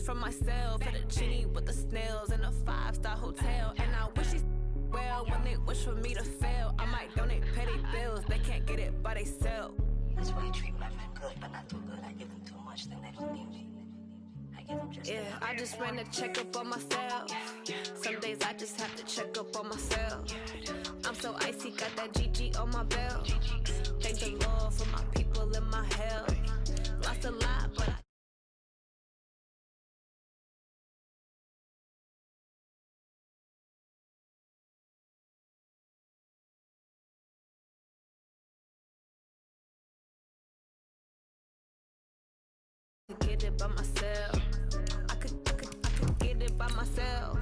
from myself. At a genie with the snails in a 5-star hotel. And I wish these well when they wish for me to fail. I might donate petty bills, they can't get it by themselves. That's why I treat my friend good, but not too good. I give them too much, then they don't need me. I give them just enough. I just ran to check up on myself. Some days I just have to check up on myself. I'm so icy, got that GG on my belt. Thank the Lord for my people in my health. Lost a lot, but I could get it by myself. I could get it by myself.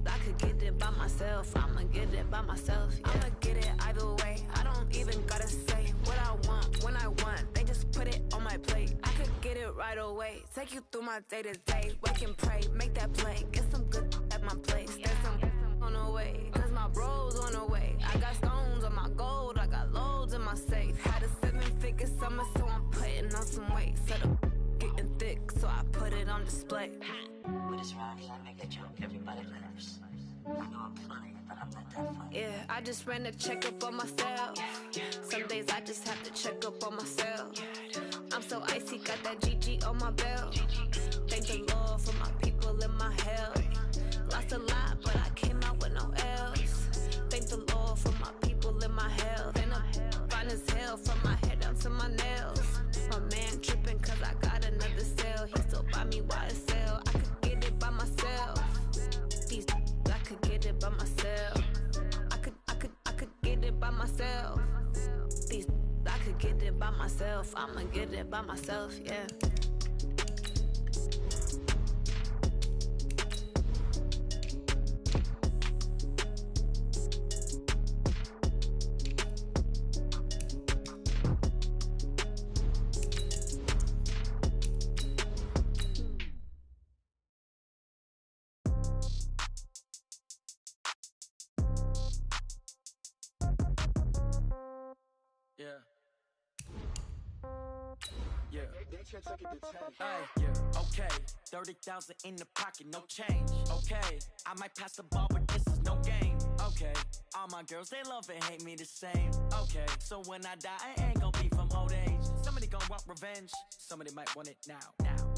I could get it by myself. I'ma get it by myself. Yeah. I'ma get it either way. I don't even gotta say what I want when I want. They just put it on my plate. I could get it right away. Take you through my day to day. Wake and pray, make that play. Get some good at my place. There's some on the way, cause my bros on the way. I got stones on my gold. I got loads in my safe. Had a 7-figure summer, so I'm putting on some weight. Set up getting thick, so I put it on display. With this rhymes, I make a joke, everybody laughs. I know I'm funny, but I'm not that funny. Yeah, I just ran to check up on myself. Some days I just have to check up on myself. I'm so icy, got that GG on my belt. Thank the Lord for my people in my health. Lost a lot, but I came out with no else. Thank the Lord for my people in my health. And I'm fine as hell from my head down to my nails. My man tripping cause I got another sale. He still buy me YSL. I could get it by myself. I could get it by myself. I could get it by myself. I could get it by myself. I'ma get it by myself, yeah. Okay, 30,000 in the pocket, no change. Okay, I might pass the ball, but this is no game. Okay, all my girls, they love and hate me the same. Okay, so when I die, I ain't gonna be from old age. Somebody gonna want revenge, somebody might want it now.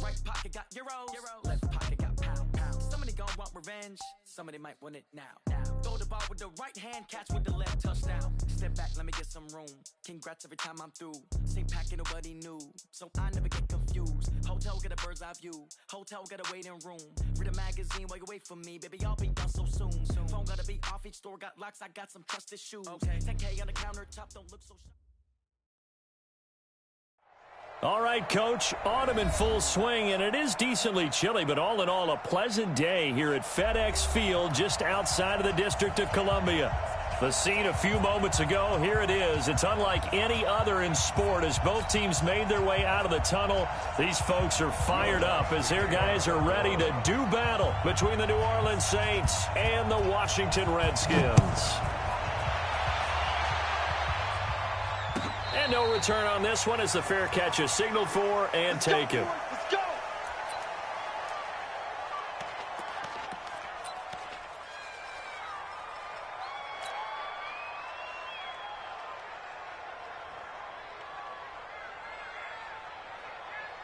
Right pocket got euros, left pocket got pounds. Somebody gonna want revenge, somebody might want it now. Throw the ball with the right hand, catch with the left, touchdown. Step back, let me get some room. Congrats every time I'm through. Same packet, nobody knew, so I never get confused. Hotel get a bird's eye view. Hotel got a waiting room. Read a magazine while you wait for me, baby. I'll be done so soon. Phone gotta be off. Each store got locks. I got some trusted shoes. Okay, 10K on the countertop. Don't look so. All right, Coach, autumn in full swing, and it is decently chilly, but all in all, a pleasant day here at FedEx Field just outside of the District of Columbia. The scene a few moments ago, here it is. It's unlike any other in sport as both teams made their way out of the tunnel. These folks are fired up as their guys are ready to do battle between the New Orleans Saints and the Washington Redskins. And no return on this one as the fair catch is signaled for and taken. Let's go!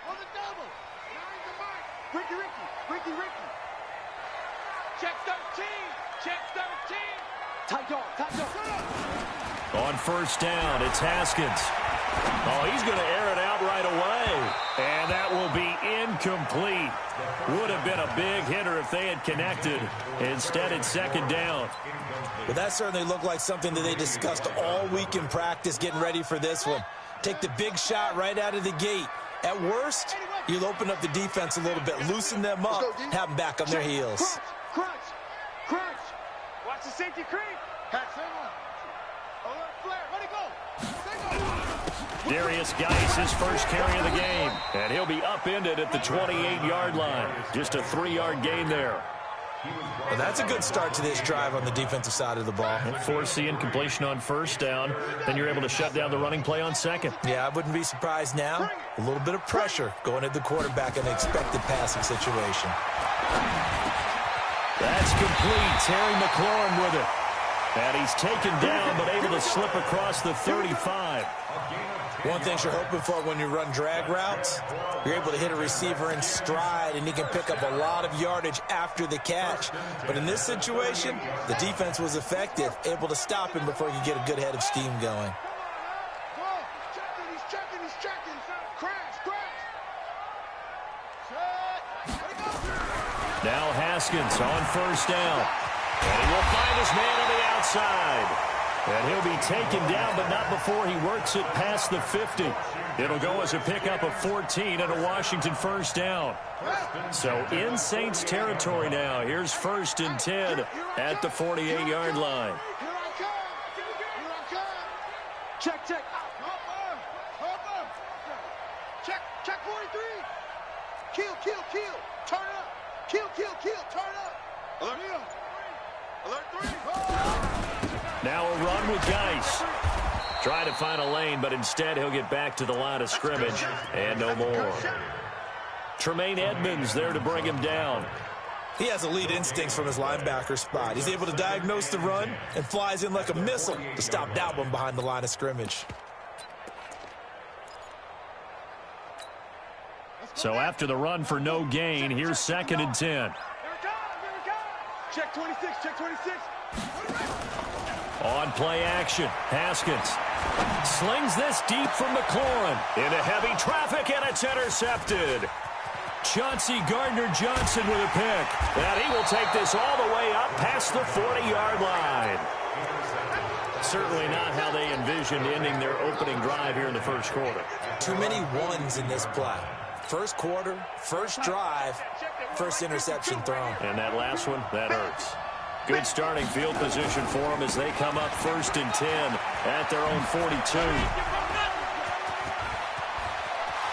On the double. Behind the mark. Ricky. Check 13. Check 13. Tight dog. On first down, it's Haskins. Oh, he's going to air it out right away. And that will be incomplete. Would have been a big hitter if they had connected. Instead, it's second down. Well, that certainly looked like something that they discussed all week in practice getting ready for this one. Take the big shot right out of the gate. At worst, you'll open up the defense a little bit, loosen them up, have them back on their heels. Crunch. Watch the safety creep. Pass him. Flare. Let it go. Darius Geis, his first carry of the game. And he'll be upended at the 28-yard line. Just a 3-yard gain there. Well, that's a good start to this drive on the defensive side of the ball. Force the incompletion on first down. Then you're able to shut down the running play on second. Yeah, I wouldn't be surprised now. A little bit of pressure going at the quarterback in an expected passing situation. That's complete. Terry McLaurin with it. And he's taken down, but able to slip across the 35. One thing you're hoping for when you run drag routes, you're able to hit a receiver in stride, and he can pick up a lot of yardage after the catch. But in this situation, the defense was effective, able to stop him before he could get a good head of steam going. He's checking. Crash. Now Haskins on first down. And he will find his man on the outside. And he'll be taken down, but not before he works it past the 50. It'll go as a pickup of 14 and a Washington first down. So in Saints territory now. Here's 1st and 10 at the 48-yard line. Here I come. Check. Check 43. Kill. Turn up. Kill. Turn up. Alert 3. Now a run with Geis. Trying to find a lane, but instead he'll get back to the line of scrimmage. And no more. Tremaine Edmonds there to bring him down. He has elite instincts from his linebacker spot. He's able to diagnose the run and flies in like a missile to stop that one behind the line of scrimmage. So after the run for no gain, here's 2nd and 10. Check 26. On play action, Haskins slings this deep from McLaurin into heavy traffic, and it's intercepted. Chauncey Gardner-Johnson with a pick, and he will take this all the way up past the 40-yard line. Certainly not how they envisioned ending their opening drive here in the first quarter. Too many ones in this play. First quarter, first drive, first interception thrown. And that last one, that hurts. Good starting field position for them as they come up 1st and 10 at their own 42.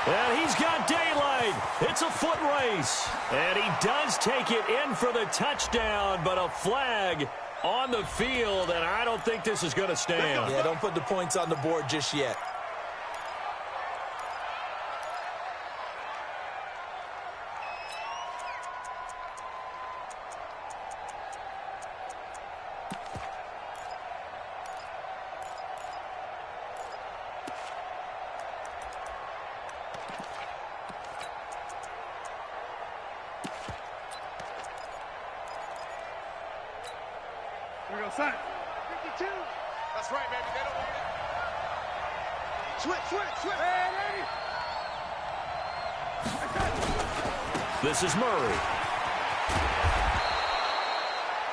And he's got daylight. It's a foot race. And he does take it in for the touchdown, but a flag on the field, and I don't think this is going to stand. Yeah, don't put the points on the board just yet. Here we go, son. 52. That's right, baby. They don't want it. Switch. Hey. This is Murray.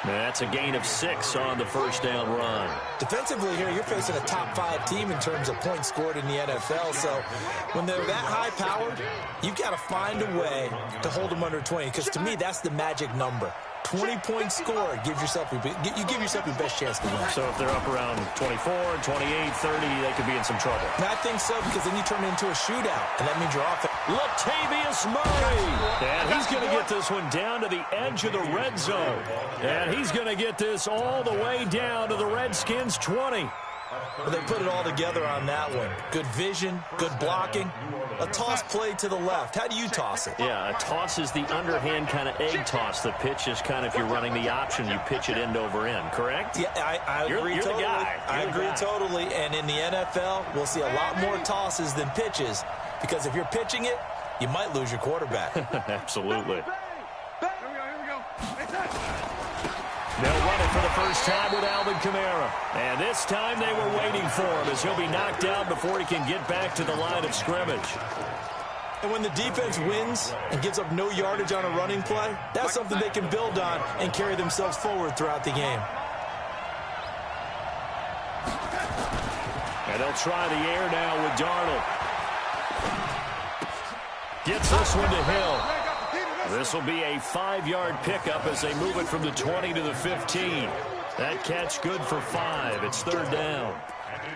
That's a gain of 6 on the first down run. Defensively here, you're facing a top 5 team in terms of points scored in the NFL. So when they're that high-powered, you've got to find a way to hold them under 20. Because to me, that's the magic number. 20 points scored, you give yourself your best chance to win. So if they're up around 24, 28, 30, they could be in some trouble. And I think so, because then you turn it into a shootout, and that means you're off. Latavius Murray. And he's going to get this one down to the edge of the red zone. And he's going to get this all the way down to the Redskins' 20. But they put it all together on that one. Good vision, good blocking. A toss play to the left. How do you toss it? Yeah, a toss is the underhand kind of egg toss. The pitch is kind of, if you're running the option, you pitch it end over end, correct? Yeah, I agree you're totally. The guy. I agree totally. And in the NFL, we'll see a lot more tosses than pitches. Because if you're pitching it, you might lose your quarterback. Absolutely. Here we go. They'll run it for the first time with Alvin Kamara. And this time they were waiting for him as he'll be knocked down before he can get back to the line of scrimmage. And when the defense wins and gives up no yardage on a running play, that's something they can build on and carry themselves forward throughout the game. And they'll try the air now with Darnold. Gets this one to Hill. This will be a 5-yard pickup as they move it from the 20 to the 15. That catch good for 5. It's 3rd down.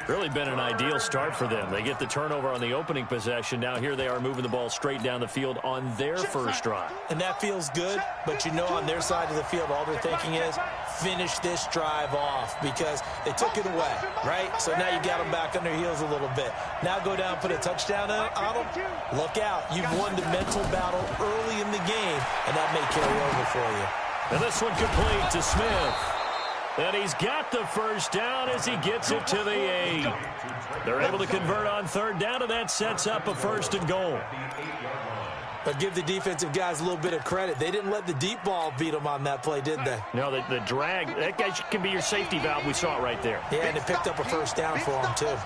Really been an ideal start for them. They get the turnover on the opening possession. Now here they are moving the ball straight down the field on their first drive. And that feels good, but you know on their side of the field, all they're thinking is finish this drive off because they took it away, right? So now you got them back on their heels a little bit. Now go down, put a touchdown on them. Look out. You've won the mental battle early in the game, and that may carry over for you. And this one complete to Smith. And he's got the first down as he gets it to the 8. They're able to convert on third down, and that sets up a 1st and goal. But give the defensive guys a little bit of credit. They didn't let the deep ball beat them on that play, did they? No, the drag, that guy can be your safety valve. We saw it right there. Yeah, and it picked up a first down for them, too.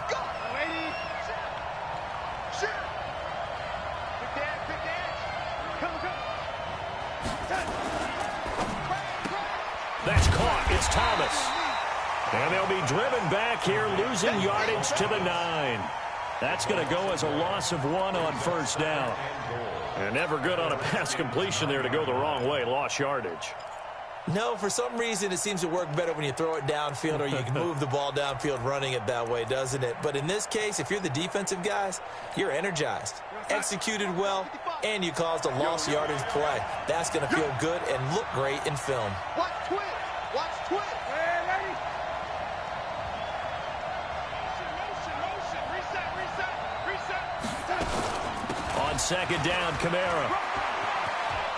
That's caught. It's Thomas. And they'll be driven back here, losing yardage to the 9. That's going to go as a loss of 1 on first down. And never good on a pass completion there to go the wrong way. Lost yardage. No, for some reason it seems to work better when you throw it downfield or you can move the ball downfield running it that way, doesn't it? But in this case, if you're the defensive guys, you're energized, executed well, and you caused a lost yardage play. That's going to feel good and look great in film. Watch twin. Watch twin. Hey, ready? Motion. Reset. On second down, Kamara.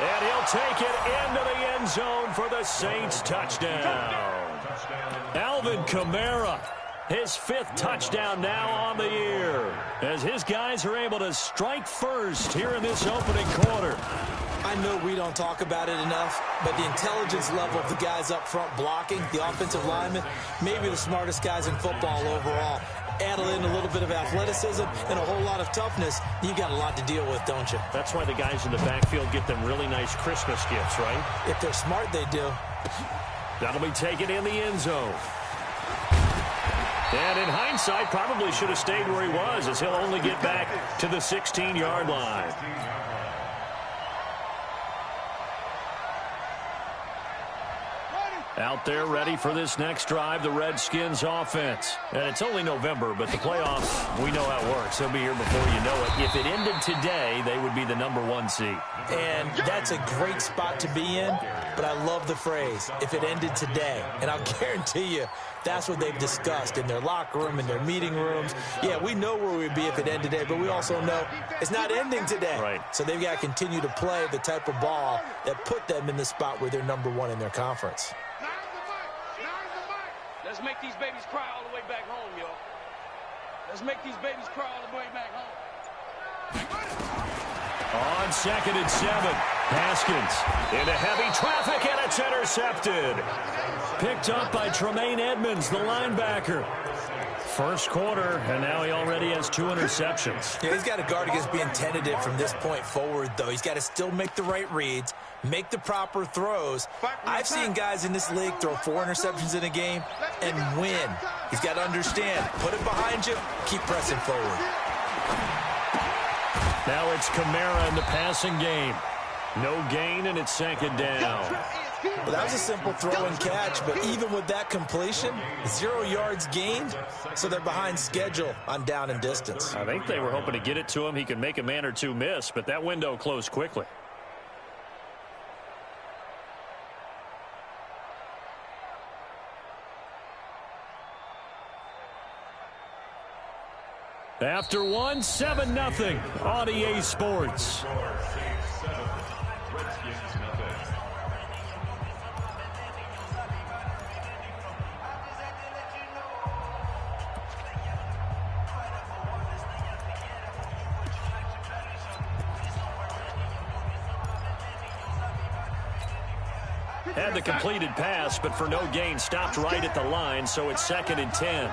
And he'll take it into the end zone for the Saints touchdown. Alvin Kamara, his 5th touchdown now on the year, as his guys are able to strike first here in this opening quarter. I know we don't talk about it enough, but the intelligence level of the guys up front blocking, the offensive linemen, maybe the smartest guys in football overall. Add in a little bit of athleticism and a whole lot of toughness, you got a lot to deal with, don't you? That's why the guys in the backfield get them really nice Christmas gifts, right? If they're smart, they do. That'll be taken in the end zone. And in hindsight, probably should have stayed where he was, as he'll only get back to the 16-yard line. Out there ready for this next drive, the Redskins offense. And it's only November, but the playoffs, we know how it works. They'll be here before you know it. If it ended today, they would be the #1 seed. And that's a great spot to be in, but I love the phrase, if it ended today. And I'll guarantee you, that's what they've discussed in their locker room, in their meeting rooms. Yeah, we know where we'd be if it ended today, but we also know it's not ending today. Right. So they've got to continue to play the type of ball that put them in the spot where they're #1 in their conference. Let's make these babies cry all the way back home, yo. Let's make these babies cry all the way back home. On 2nd and 7, Haskins into heavy traffic, and it's intercepted. Picked up by Tremaine Edmonds, the linebacker. First quarter, and now he already has 2 interceptions. Yeah, he's got to guard against being tentative from this point forward, though. He's got to still make the right reads, make the proper throws. I've seen guys in this league throw 4 interceptions in a game and win. He's got to understand, put it behind you, keep pressing forward. Now it's Kamara in the passing game. No gain, and it's 2nd down. Well, that was a simple throw and catch, but even with that completion, 0 yards gained, so they're behind schedule on down and distance. I think they were hoping to get it to him. He could make a man or two miss, but that window closed quickly. After 1, 7-0 on EA Sports. Had the completed pass, but for no gain, stopped right at the line, so it's 2nd and 10.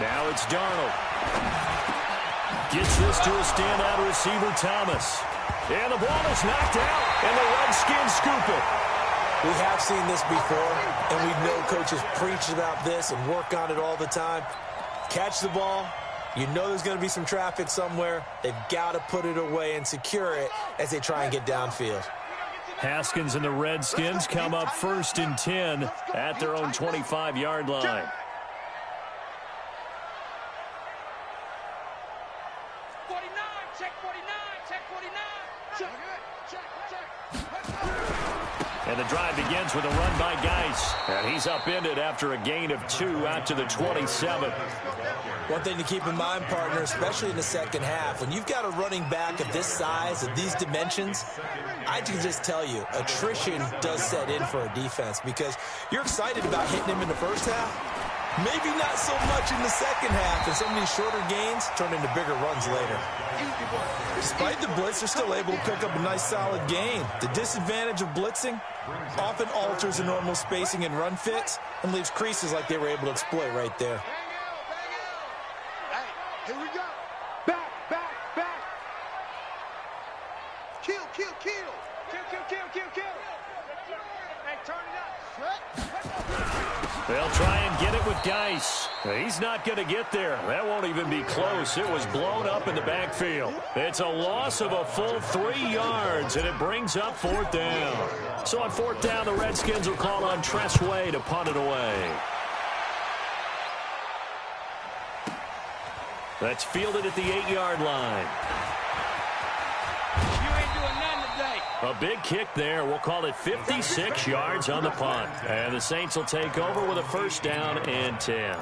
Now it's Darnold. Gets this to a standout receiver, Thomas. And the ball is knocked out, and the Redskins scoop it. We have seen this before, and we know coaches preach about this and work on it all the time. Catch the ball, You know there's going to be some traffic somewhere. They've got to put it away and secure it as they try and get downfield. Haskins and the Redskins come up 1st and 10 at their own 25-yard line. And the drive begins with a run by Geis. And he's upended after a gain of 2 out to the 27. One thing to keep in mind, partner, especially in the second half, when you've got a running back of this size, of these dimensions, I can just tell you, attrition does set in for a defense because you're excited about hitting him in the first half. Maybe not so much in the second half, and some of these shorter gains turn into bigger runs later. Despite the blitz, they're still able to pick up a nice solid gain. The disadvantage of blitzing often alters the normal spacing and run fits and leaves creases like they were able to exploit right there. Hey, here we go. Back. Kill. Hey, turn it up. They'll try and get it with Geis. He's not going to get there. That won't even be close. It was blown up in the backfield. It's a loss of a full 3 yards, and it brings up 4th down. So on 4th down, the Redskins will call on Tressway to punt it away. That's fielded at the 8-yard line. A big kick there. We'll call it 56 yards on the punt. And the Saints will take over with a 1st down and 10.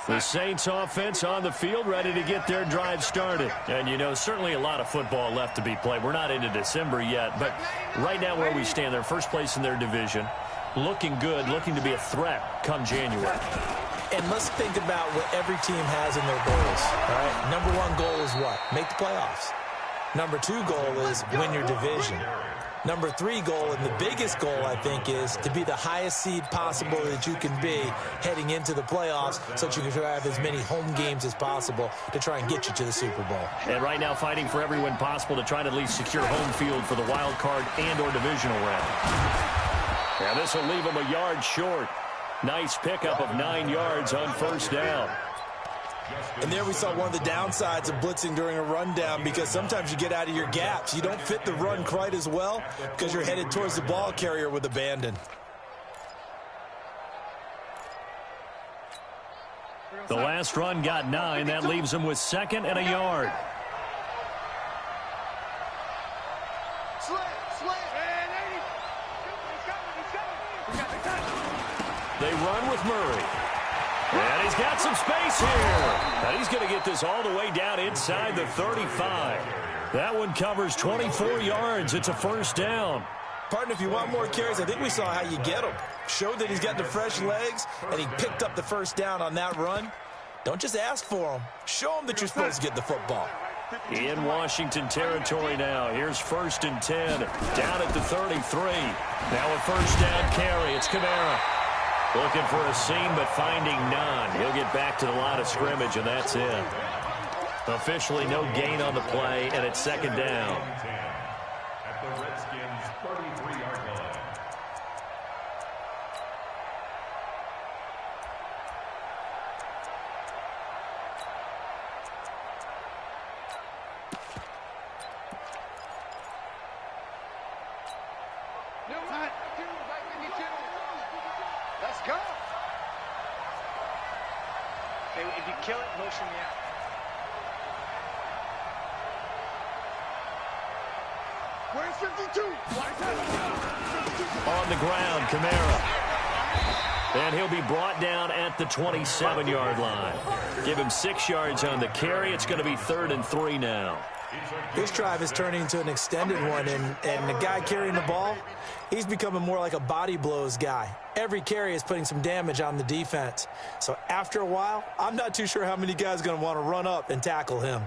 The Saints offense on the field ready to get their drive started. And, you know, certainly a lot of football left to be played. We're not into December yet. But right now where we stand, they're first place in their division. Looking good, looking to be a threat come January. And let's think about what every team has in their goals. All right, number 1 goal is what? Make the playoffs. Number 2 goal is win your division. Number 3 goal, and the biggest goal, I think, is to be the highest seed possible that you can be heading into the playoffs so that you can have as many home games as possible to try and get you to the Super Bowl. And right now fighting for every win possible to try to at least secure home field for the wild card and or divisional round. And this will leave them a yard short. Nice pickup of 9 yards on 1st down. And there we saw one of the downsides of blitzing during a rundown because sometimes you get out of your gaps. You don't fit the run quite as well because you're headed towards the ball carrier with abandon. The last run got 9. That leaves them with 2nd and a yard. They run with Murray. And he's got some space here. And he's going to get this all the way down inside the 35. That one covers 24 yards. It's a 1st down. Partner, if you want more carries, I think we saw how you get him. Showed that he's got the fresh legs, and he picked up the 1st down on that run. Don't just ask for him. Show him that you're supposed to get the football. In Washington territory now. Here's 1st and 10. Down at the 33. Now a 1st down carry. It's Kamara. Looking for a seam, but finding none. He'll get back to the line of scrimmage, and that's it. Officially no gain on the play, and it's 2nd down. At the Redskins' 33-yard line. Let's go. Okay, if you kill it, motion me out. Where's 52? On the ground, Kamara. And he'll be brought down at the 27-yard line. Give him 6 yards on the carry. It's going to be 3rd and 3 now. This drive is turning into an extended one, and the guy carrying the ball, he's becoming more like a body blows guy. Every carry is putting some damage on the defense. So after a while, I'm not too sure how many guys are going to want to run up and tackle him.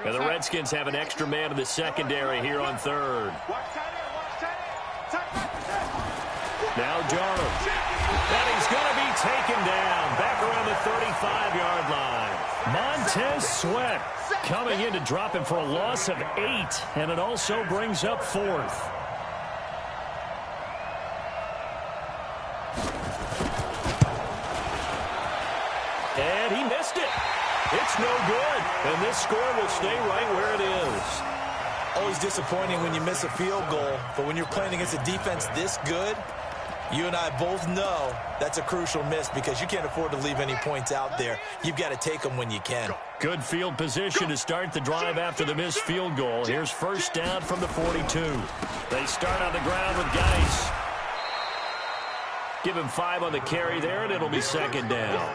And the Redskins have an extra man in the secondary here on 3rd. Now Darnold. And he's going to be taken down. 35-yard line. Montez Sweat coming in to drop him for a loss of 8, and it also brings up 4th. And he missed it. It's no good, and this score will stay right where it is. Always disappointing when you miss a field goal, but when you're playing against a defense this good, you and I both know that's a crucial miss because you can't afford to leave any points out there. You've got to take them when you can. Good field position to start the drive after the missed field goal. Here's first down from the 42. They start on the ground with Geis. Give him 5 on the carry there, and it'll be second down.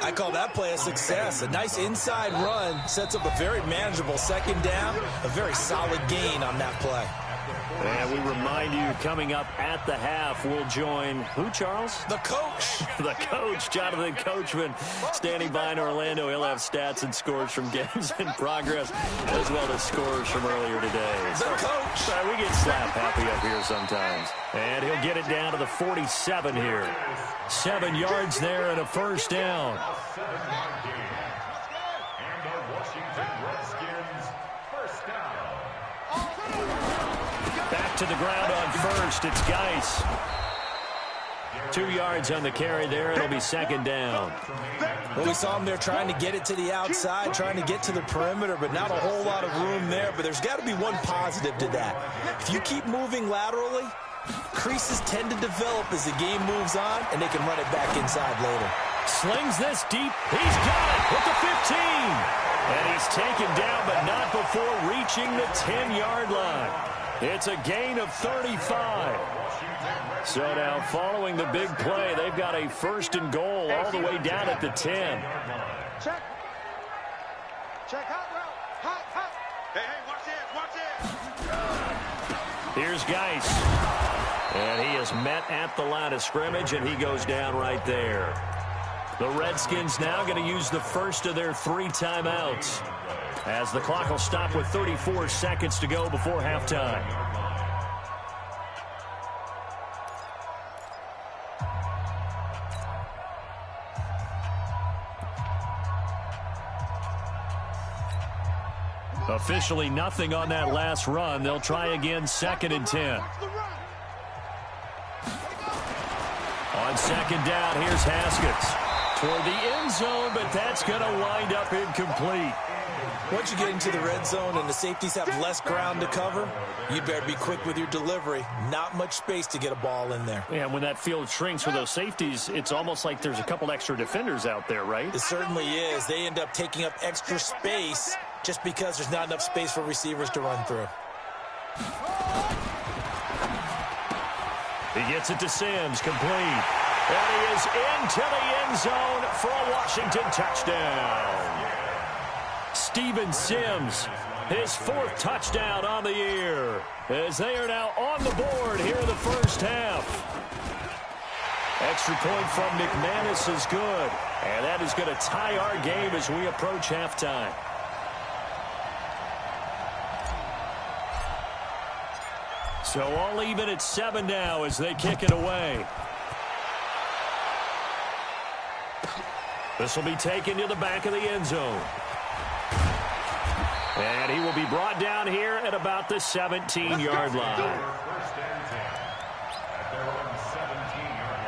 I call that play a success. A nice inside run sets up a very manageable second down. A very solid gain on that play. And we remind you, coming up at the half, we'll join who, Charles? The coach. The coach, Jonathan Coachman, standing by in Orlando. He'll have stats and scores from games in progress, as well as scores from earlier today. The coach. We get slap happy up here sometimes. And he'll get it down to the 47 here. 7 yards there and a first down. And the Washington Redskins first down. Back to the ground on first. It's Geis. 2 yards on the carry there. It'll be second down. Well, we saw him there trying to get it to the outside, trying to get to the perimeter, but not a whole lot of room there. But there's got to be one positive to that. If you keep moving laterally, creases tend to develop as the game moves on, and they can run it back inside later. Slings this deep. He's got it at the 15. And he's taken down, but not before reaching the 10-yard line. It's a gain of 35. So now following the big play, they've got a first and goal all the way down at the 10. Check. Check hot route. Hot. Hey, watch this. Here's Geis. And he is met at the line of scrimmage, and he goes down right there. The Redskins now going to use the first of their 3 timeouts, as the clock will stop with 34 seconds to go before halftime. Officially nothing on that last run. They'll try again, second and 10. On second down, here's Haskins. Toward the end zone, but that's going to wind up incomplete. Once you get into the red zone and the safeties have less ground to cover, you better be quick with your delivery. Not much space to get a ball in there. Yeah, when that field shrinks with those safeties, it's almost like there's a couple extra defenders out there, right? It certainly is. They end up taking up extra space just because there's not enough space for receivers to run through. He gets it to Sims, complete. And he is into the end zone for a Washington touchdown. Steven Sims, his 4th touchdown on the year, as they are now on the board here in the first half. Extra point from McManus is good, and that is going to tie our game as we approach halftime. So all even at 7 now as they kick it away. This will be taken to the back of the end zone. And he will be brought down here at about the 17-yard line. First and 10 at their own 17-yard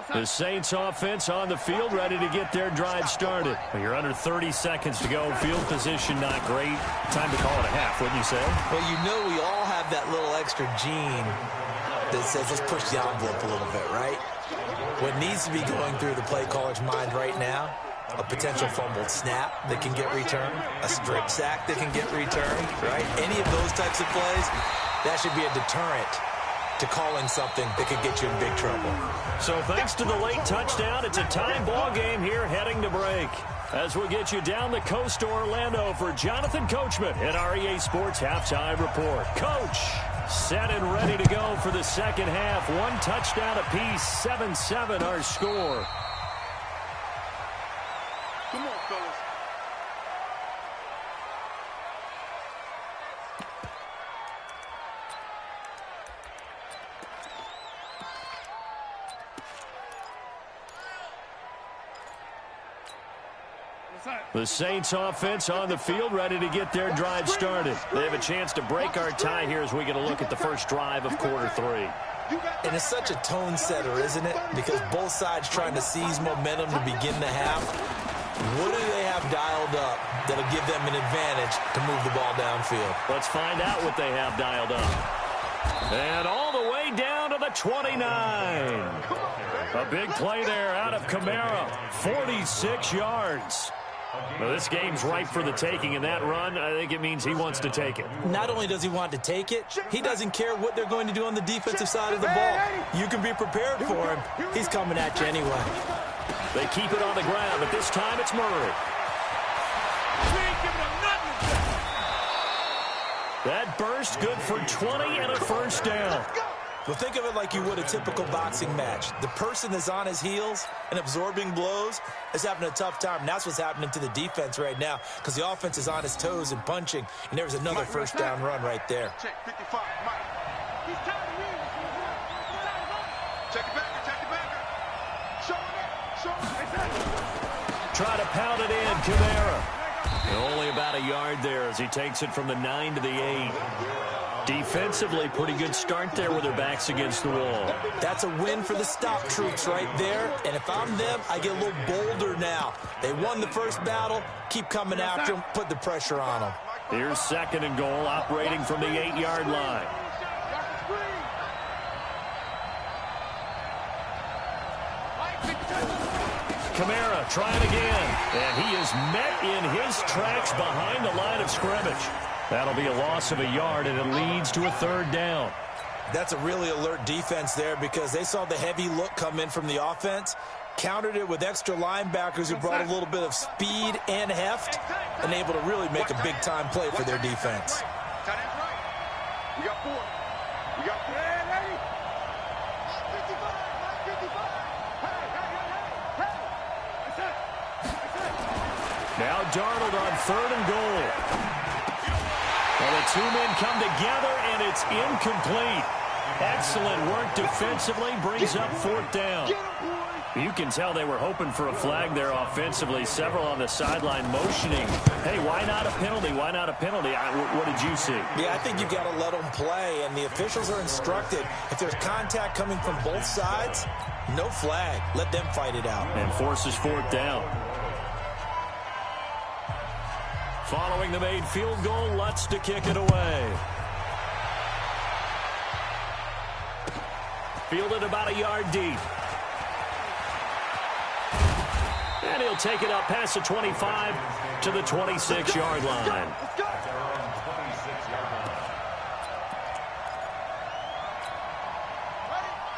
line. The Saints offense on the field, ready to get their drive started. Well, you're under 30 seconds to go. Field position not great. Time to call it a half, wouldn't you say? Well, you know we all have that little extra gene that says let's push the envelope a little bit, right? What needs to be going through the play caller's mind right now, a potential fumbled snap that can get returned, a strip sack that can get returned, right? Any of those types of plays, that should be a deterrent to calling something that could get you in big trouble. So thanks to the late touchdown, it's a tie ball game here heading to break. As we'll get you down the coast to Orlando for Jonathan Coachman at our EA Sports Halftime Report. Coach, set and ready to go for the second half. 1 touchdown apiece, 7-7 our score. Come on, fellas. The Saints offense on the field, ready to get their drive started. They have a chance to break our tie here as we get a look at the first drive of quarter 3. And it's such a tone setter, isn't it? Because both sides trying to seize momentum to begin the half. What do they have dialed up that'll give them an advantage to move the ball downfield? Let's find out what they have dialed up. And all the way down to the 29. A big play there out of Kamara. 46 yards. Well, this game's ripe for the taking, and that run, I think it means he wants to take it. Not only does he want to take it, he doesn't care what they're going to do on the defensive side of the ball. You can be prepared for him. He's coming at you anyway. They keep it on the ground, but this time it's Murray. That burst good for 20 and a first down. Well, think of it like you would a typical boxing match. The person that's on his heels and absorbing blows is having a tough time. And that's what's happening to the defense right now because the offense is on his toes and punching. And there's another first down run right there. Check 55, Mike. He's tired of you. Check it back, check it back. Show it. Try to pound it in, Kamara. Only about a yard there as he takes it from the 9 to the 8. Defensively, pretty good start there with their backs against the wall. That's a win for the stop troops right there. And if I'm them, I get a little bolder now. They won the first battle. Keep coming after them. Put the pressure on them. Here's 2nd and goal, operating from the 8-yard line. Kamara trying again. And he is met in his tracks behind the line of scrimmage. That'll be a loss of a yard, and it leads to a 3rd down. That's a really alert defense there because they saw the heavy look come in from the offense, countered it with extra linebackers who brought a little bit of speed and heft, and able to really make a big-time play for their defense. Tight end's right. We got 4. We got 4. Hey, ready? 55. 55. Hey. That's it. Now Darnold on 3rd and goal. Well, the 2 men come together, and it's incomplete. Excellent work defensively, brings up 4th down. You can tell they were hoping for a flag there offensively. Several on the sideline motioning. Hey, why not a penalty? Why not a penalty? What did you see? Yeah, I think you've got to let them play, and the officials are instructed. If there's contact coming from both sides, no flag. Let them fight it out. And forces 4th down. Following the made field goal, Lutz to kick it away. Fielded about a yard deep. And he'll take it up past the 25 to the 26-yard line.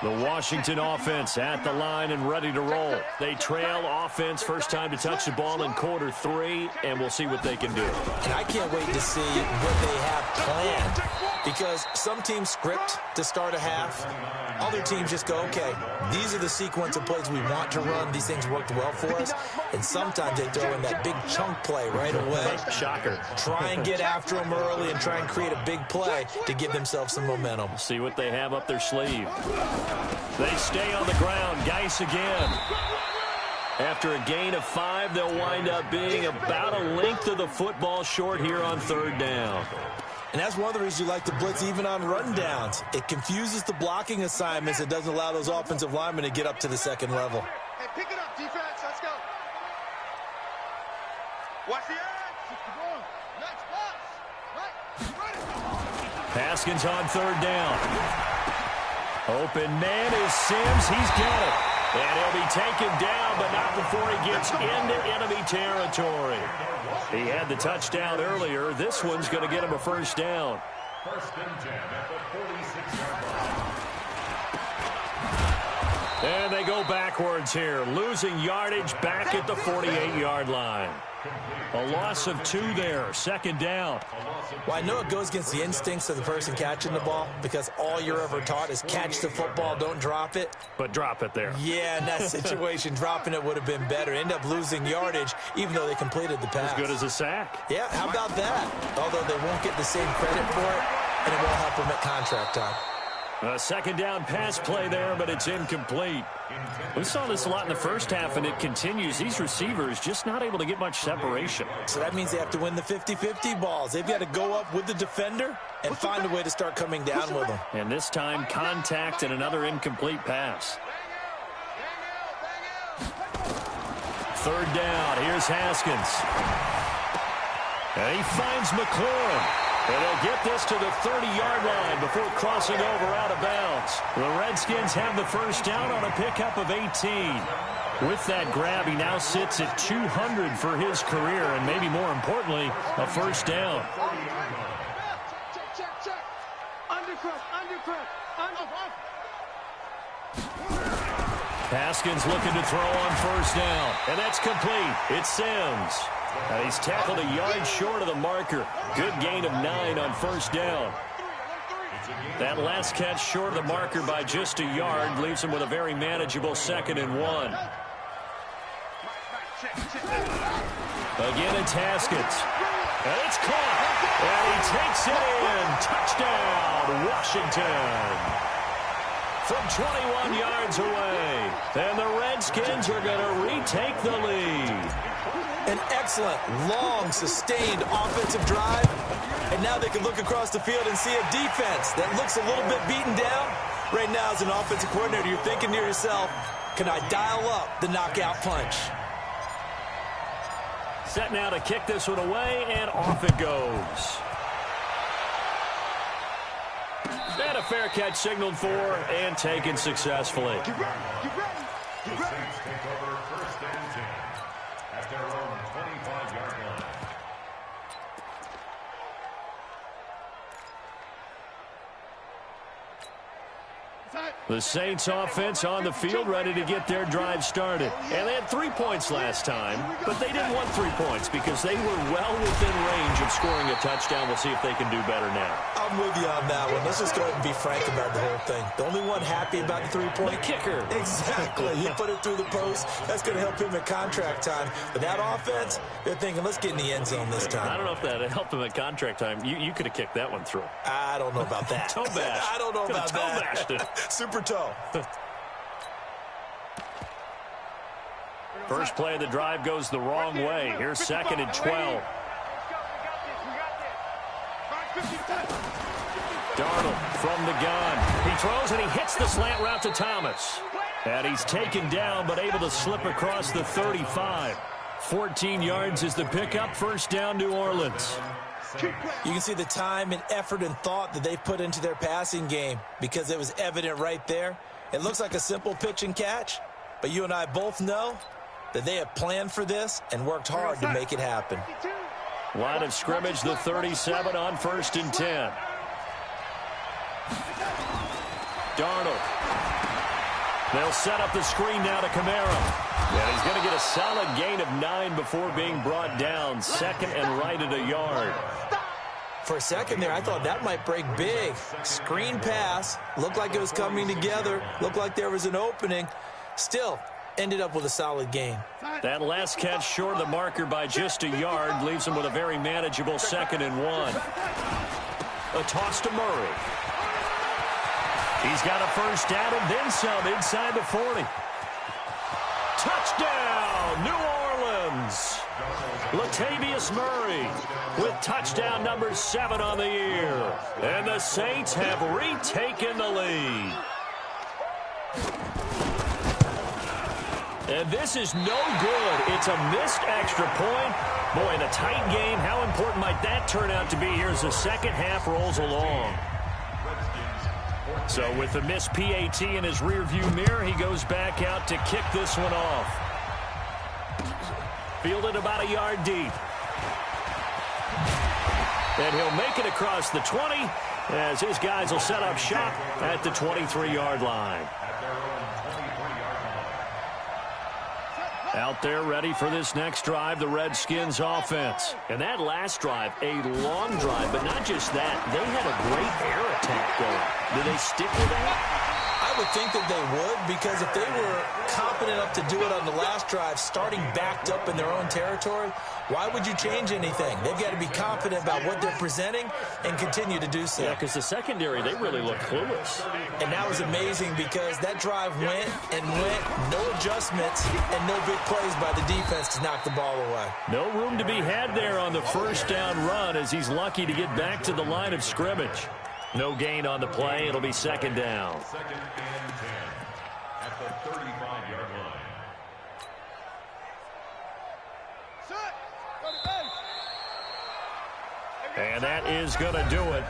The Washington offense at the line and ready to roll. They trail offense first time to touch the ball in quarter 3, and we'll see what they can do. And I can't wait to see what they have planned because some teams script to start a half. Other teams just go, okay, these are the sequence of plays we want to run. These things worked well for us. And sometimes they throw in that big chunk play right away. Shocker. Try and get after them early and try and create a big play to give themselves some momentum. See what they have up their sleeve. They stay on the ground. Geis again. After a gain of 5, they'll wind up being about a length of the football short here on 3rd down. And that's one of the reasons you like to blitz even on rundowns. It confuses the blocking assignments. It doesn't allow those offensive linemen to get up to the 2nd level. Hey, pick it up, defense. Let's go. Watch the edge. Next pass. Right. Haskins on 3rd down. Open man is Sims. He's got it. And he'll be taken down, but not before he gets into enemy territory. He had the touchdown earlier. This one's going to get him a first down. 1st and 10 at the 46-yard line. And they go backwards here, losing yardage back at the 48-yard line. A loss of 2 there, 2nd down. Well, I know it goes against the instincts of the person catching the ball because all you're ever taught is catch the football, don't drop it. But drop it there. Yeah, in that situation, dropping it would have been better. End up losing yardage even though they completed the pass. As good as a sack. Yeah, how about that? Although they won't get the same credit for it, and it won't help them at contract time. A second down pass play there, but it's incomplete. We saw this a lot in the first half, and it continues. These receivers just not able to get much separation. So that means they have to win the 50-50 balls. They've got to go up with the defender and find a way to start coming down with them. And this time, contact and another incomplete pass. Third down. Here's Haskins. And he finds McLaurin. And they'll get this to the 30-yard line before crossing over out of bounds. The Redskins have the first down on a pickup of 18. With that grab, he now sits at 200 for his career, and maybe more importantly, a first down. Check. Undercut. Haskins looking to throw on first down, and that's complete. It's Sims. And he's tackled a yard short of the marker. Good gain of 9 on first down. That last catch short of the marker by just a yard leaves him with a very manageable 2nd and 1. Again, it's Haskins. And it's caught. And he takes it in. Touchdown, Washington. From 21 yards away. And the Redskins are going to retake the lead. An excellent, long, sustained offensive drive. And now they can look across the field and see a defense that looks a little bit beaten down. Right now, as an offensive coordinator, you're thinking to yourself, can I dial up the knockout punch? Set now to kick this one away, and off it goes. And a fair catch signaled for and taken successfully. Get ready. The Saints take over first and 10 at their own 25-yard line. The Saints offense on the field ready to get their drive started. And they had 3 points last time, but they didn't want 3 points because they were well within range of scoring a touchdown. We'll see if they can do better now. I'm with you on that one. Let's just go ahead and be frank about the whole thing. The only one happy about the 3-point kicker. Exactly. He put it through the post. That's going to help him at contract time. But that offense, they're thinking, let's get in the end zone this time. I don't know if that helped him at contract time. You could have kicked that one through. I don't know about that. Toe bash. I don't know about toe that. Bashed it. Super toe. First play of the drive goes the wrong way. Here's 2nd and 12. Darnold from the gun. He throws and he hits the slant route to Thomas. And he's taken down but able to slip across the 35. 14 yards is the pickup. First down, New Orleans. You can see the time and effort and thought that they put into their passing game because it was evident right there. It looks like a simple pitch and catch, but you and I both know that they have planned for this and worked hard to make it happen. Line of scrimmage, the 37 on 1st and 10. Darnold. They'll set up the screen now to Kamara. And he's going to get a solid gain of 9 before being brought down. 2nd and right at a yard. For a second there, I thought that might break big. Screen pass. Looked like it was coming together. Looked like there was an opening. Still, ended up with a solid gain. That last catch short of the marker by just a yard leaves him with a very manageable 2nd and 1. A toss to Murray. He's got a first down and then some inside the 40. Touchdown, New Orleans. Latavius Murray with touchdown number 7 on the year. And the Saints have retaken the lead. And this is no good. It's a missed extra point. Boy, in a tight game, how important might that turn out to be here as the second half rolls along? So with the missed PAT in his rearview mirror, he goes back out to kick this one off. Fielded about a yard deep. And he'll make it across the 20 as his guys will set up shop at the 23-yard line. Out there ready for this next drive, the Redskins offense. And that last drive, a long drive, but not just that. They had a great air attack going. Do they stick with that? I would think that they would, because if they were competent enough to do it on the last drive, starting backed up in their own territory, why would you change anything? They've got to be confident about what they're presenting and continue to do so. Yeah, because the secondary, they really look clueless. And that was amazing because that drive went and went, no adjustments, and no big plays by the defense to knock the ball away. No room to be had there on the first down run as he's lucky to get back to the line of scrimmage. No gain on the play. It'll be second down. Second and 10 at the 35-yard line. And that is going to do it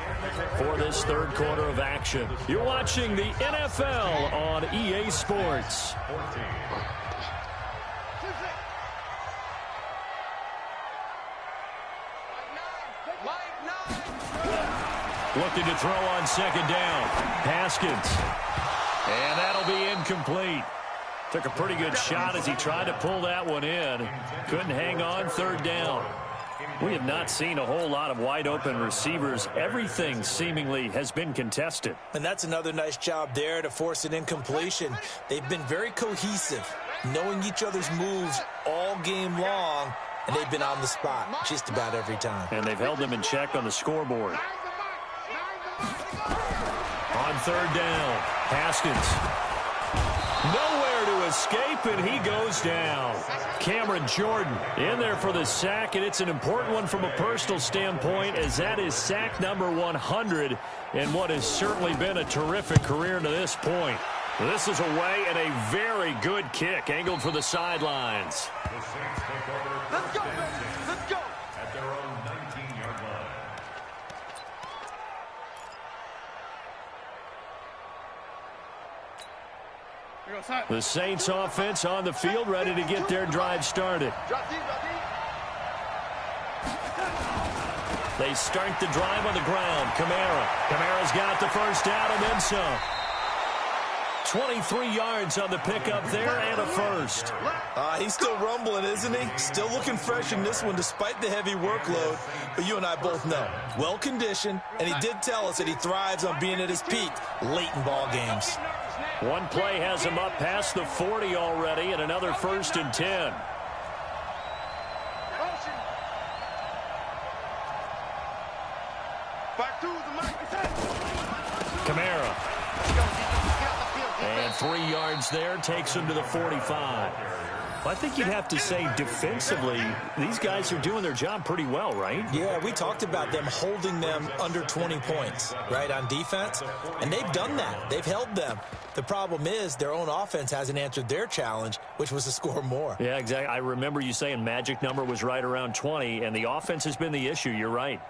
for this third quarter of action. You're watching the NFL on EA Sports. 14. Looking to throw on second down. Haskins. And that'll be incomplete. Took a pretty good shot as he tried to pull that one in. Couldn't hang on third down. We have not seen a whole lot of wide open receivers. Everything seemingly has been contested. And that's another nice job there to force an incompletion. They've been very cohesive, knowing each other's moves all game long, and they've been on the spot just about every time. And they've held them in check on the scoreboard. On third down, Haskins. Nowhere to escape, and he goes down. Cameron Jordan in there for the sack, and it's an important one from a personal standpoint, as that is sack number 100 in what has certainly been a terrific career to this point. This is away and a very good kick, angled for the sidelines. The Saints take over. Let's go, baby. Let's go. At their own 19-yard line. The Saints offense on the field, ready to get their drive started. They start the drive on the ground. Kamara's got the first down and then some. 23 yards on the pickup there and a first. He's still rumbling, isn't he? Still looking fresh in this one despite the heavy workload. But you and I both know, well-conditioned, and he did tell us that he thrives on being at his peak late in ball games. One play has him up past the 40 already, and another first and 10. Kamara. And 3 yards there, takes him to the 45. I think you'd have to say defensively, these guys are doing their job pretty well, right? Yeah, we talked about them holding them under 20 points, right, on defense. And they've done that. They've held them. The problem is their own offense hasn't answered their challenge, which was to score more. Yeah, exactly. I remember you saying magic number was right around 20, and the offense has been the issue. You're right.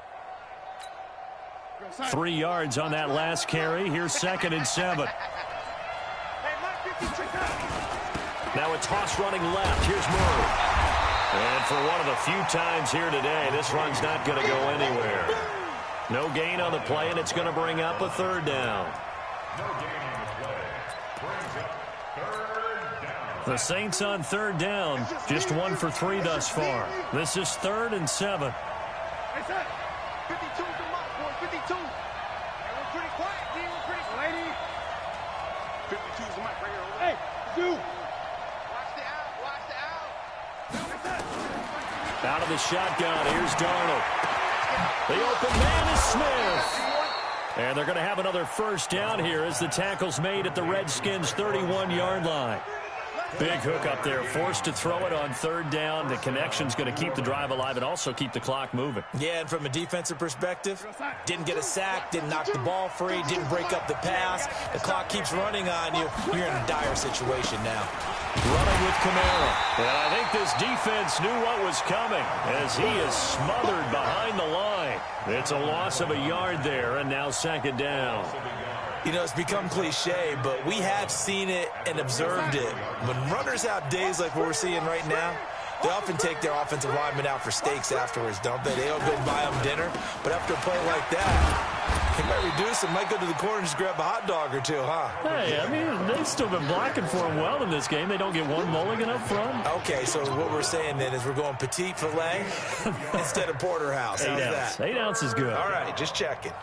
3 yards on that last carry. Here's second and 7. Now a toss running left. Here's Murray. And for one of the few times here today, this run's not going to go anywhere. No gain on the play, and it's going to bring up a third down. No gain on the play. Brings up third down. The Saints on third down, just 1 for 3 thus far. This is 3rd and 7. 52 is the mark, boys. 52. We're pretty quiet, D. We're pretty quiet. 52 is the mark right here. Hey, you. Out of the shotgun, here's Darnold. The open man is Smith. And they're going to have another first down here as the tackle's made at the Redskins' 31-yard line. Big hook up there, forced to throw it on third down. The connection's going to keep the drive alive and also keep the clock moving. Yeah, and from a defensive perspective, didn't get a sack, didn't knock the ball free, didn't break up the pass. The clock keeps running on you. You're in a dire situation now. Running with Kamara. And I think this defense knew what was coming as he is smothered behind the line. It's a loss of a yard there, and now second down. You know, it's become cliche, but we have seen it and observed it. When runners have days like what we're seeing right now, they often take their offensive linemen out for steaks afterwards, don't they? They don't go buy them dinner. But after a play like that, they might reduce them, might go to the corner and just grab a hot dog or two, huh? Hey, I mean, they've still been blocking for him well in this game. They don't get one mulligan up front. Okay, so what we're saying then is we're going petite filet instead of porterhouse. How's that? 8 ounce is good. All right, just checking.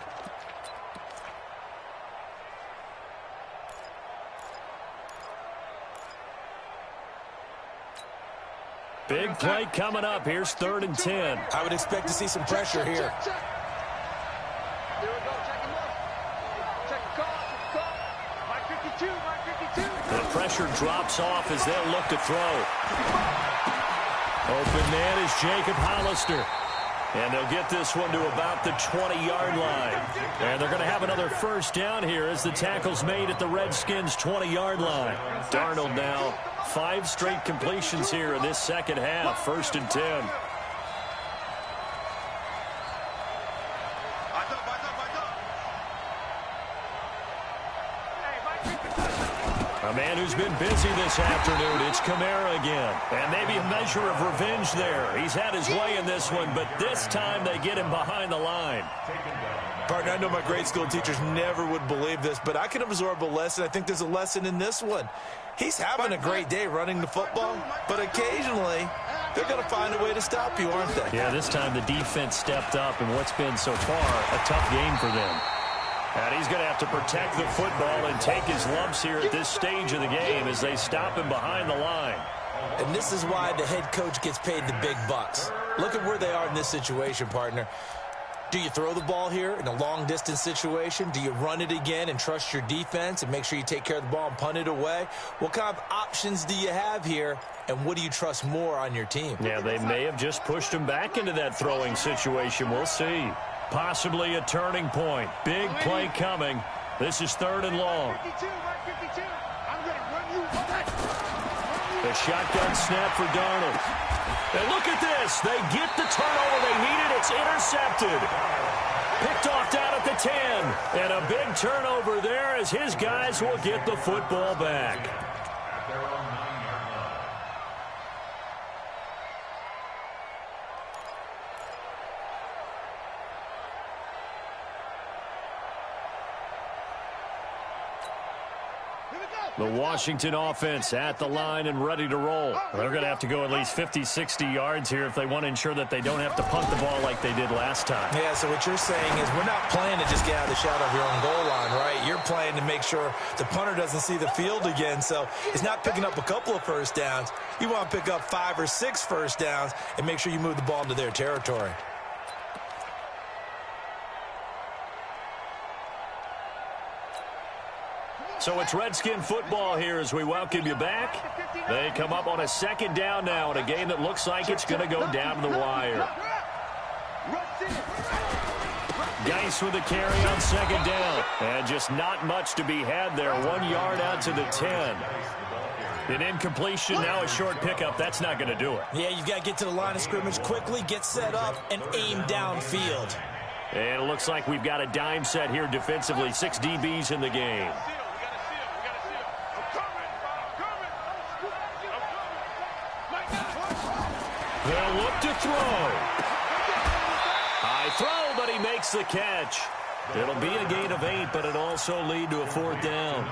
Big play coming up. Here's 3rd and 10. I would expect to see some pressure here. Here we go. Check him up. Check the call. Mike 52. Mike 52. The pressure drops off as they'll look to throw. Open man is Jacob Hollister. And they'll get this one to about the 20-yard line. And they're going to have another first down here as the tackle's made at the Redskins' 20-yard line. Darnold now 5 straight completions here in this second half. 1st and 10. A man who's been busy this afternoon, it's Kamara again. And maybe a measure of revenge there. He's had his way in this one, but this time they get him behind the line. Partner, I know my grade school teachers never would believe this, but I can absorb a lesson. I think there's a lesson in this one. He's having a great day running the football, but occasionally they're going to find a way to stop you, aren't they? Yeah, this time the defense stepped up in what's been so far a tough game for them. And he's going to have to protect the football and take his lumps here at this stage of the game as they stop him behind the line. And this is why the head coach gets paid the big bucks. Look at where they are in this situation, partner. Do you throw the ball here in a long-distance situation? Do you run it again and trust your defense and make sure you take care of the ball and punt it away? What kind of options do you have here, and what do you trust more on your team? Yeah, they may have just pushed him back into that throwing situation. We'll see. Possibly a turning point. Big play coming. This is 3rd and long. The shotgun snap for Darnold. And look at this. They get the turnover they needed. It's intercepted. Picked off down at the 10. And a big turnover there as his guys will get the football back. The Washington offense at the line and ready to roll. They're going to have to go at least 50, 60 yards here if they want to ensure that they don't have to punt the ball like they did last time. Yeah, so what you're saying is we're not playing to just get out of the shadow of your own goal line, right? You're playing to make sure the punter doesn't see the field again. So it's not picking up a couple of first downs. You want to pick up 5 or 6 first downs and make sure you move the ball into their territory. So it's Redskin football here as we welcome you back. They come up on a 2nd down now in a game that looks like it's going to go down to the wire. Geis with a carry on 2nd down. And just not much to be had there. 1 yard out to the 10. An incompletion, now a short pickup. That's not going to do it. Yeah, you've got to get to the line of scrimmage quickly, get set up, and aim downfield. And it looks like we've got a dime set here defensively. 6 DBs in the game. They'll look to throw. High throw, but he makes the catch. It'll be a gain of 8, but it also lead to a 4th down.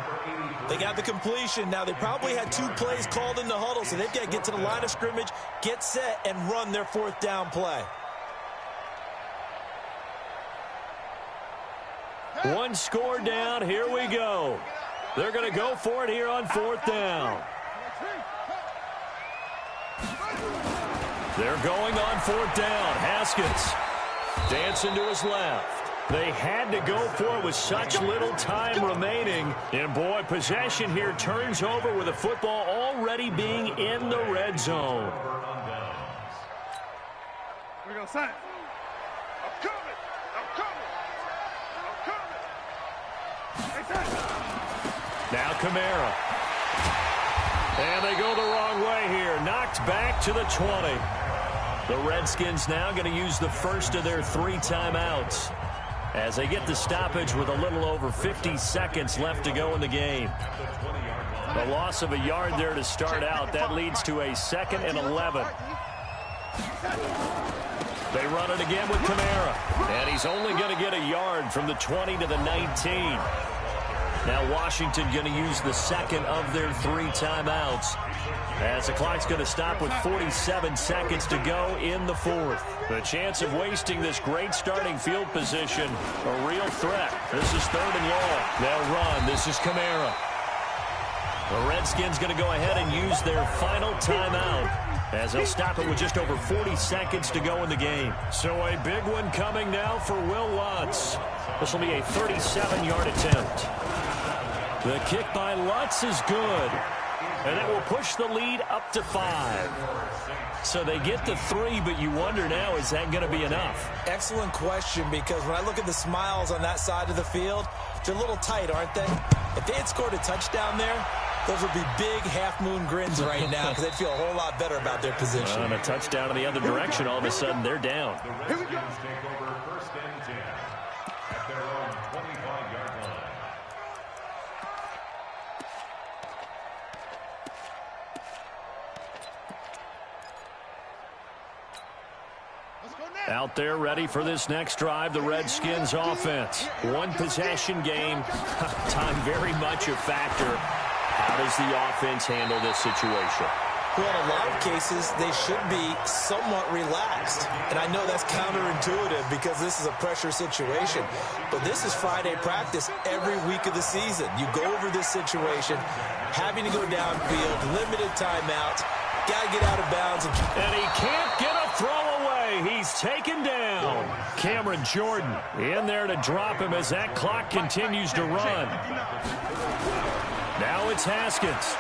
They got the completion. Now, they probably had 2 plays called in the huddle, so they've got to get to the line of scrimmage, get set, and run their 4th down play. 1 score down. Here we go. They're going to go for it here on 4th down. They're going on 4th down. Haskins dancing to his left. They had to go for it with such little time remaining. And, boy, possession here turns over with the football already being in the red zone. We're going to sign. I'm coming. Now Kamara. And they go the wrong way here. Knocked back to the 20. The Redskins now going to use the first of their 3 timeouts as they get the stoppage with a little over 50 seconds left to go in the game. The loss of a yard there to start out. That leads to a 2nd and 11. They run it again with Kamara. And he's only going to get a yard from the 20 to the 19. Now Washington going to use the 2nd of their 3 timeouts as the clock's going to stop with 47 seconds to go in the 4th. The chance of wasting this great starting field position, a real threat. This is 3rd and long. They'll run. This is Kamara. The Redskins going to go ahead and use their final timeout as they'll stop it with just over 40 seconds to go in the game. So a big one coming now for Will Lutz. This will be a 37-yard attempt. The kick by Lutz is good, and that will push the lead up to 5. So they get to 3, but you wonder now, is that going to be enough? Excellent question, because when I look at the smiles on that side of the field, they're a little tight, aren't they? If they had scored a touchdown there, those would be big half-moon grins right now because they'd feel a whole lot better about their position. On a touchdown in the other direction, all of a sudden they're down. The Redskins take over 1st and 10 at their own 25-yard line. Out there ready for this next drive, the Redskins offense. One possession game. Time very much a factor. How does the offense handle this situation? Well, in a lot of cases, they should be somewhat relaxed. And I know that's counterintuitive because this is a pressure situation. But this is Friday practice every week of the season. You go over this situation, having to go downfield, limited timeouts, got to get out of bounds. And he can't get a throw away. He's taken down. Cameron Jordan in there to drop him as that clock continues to run. Now it's Haskins.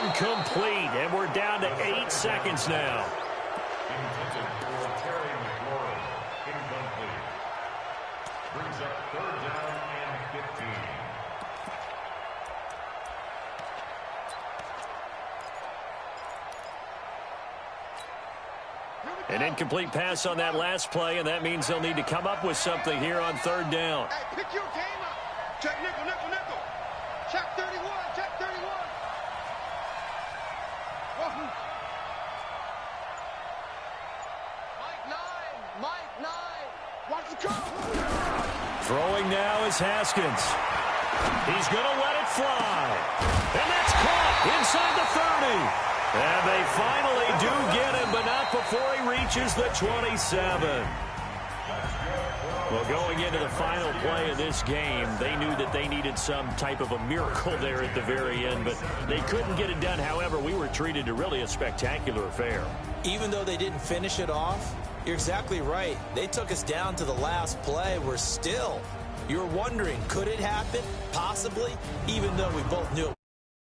Incomplete, and we're down to 8 seconds now. Intended for Terry McLaurin. Incomplete. Brings up 3rd down and 15. An incomplete pass on that last play, and that means they'll need to come up with something here on 3rd down. Hey, pick your game up. Check nickel, nickel, nickel. Check 31, check 31. Whoa. Mike 9. Watch the call. Throwing now is Haskins. He's going to let it fly. And that's caught inside the 30. And they finally do get him, but not before he reaches the 27. Well, going into the final play of this game, they knew that they needed some type of a miracle there at the very end, but they couldn't get it done. However, we were treated to really a spectacular affair. Even though they didn't finish it off, you're exactly right. They took us down to the last play. We're still, you're wondering, could it happen? Possibly, even though we both knew it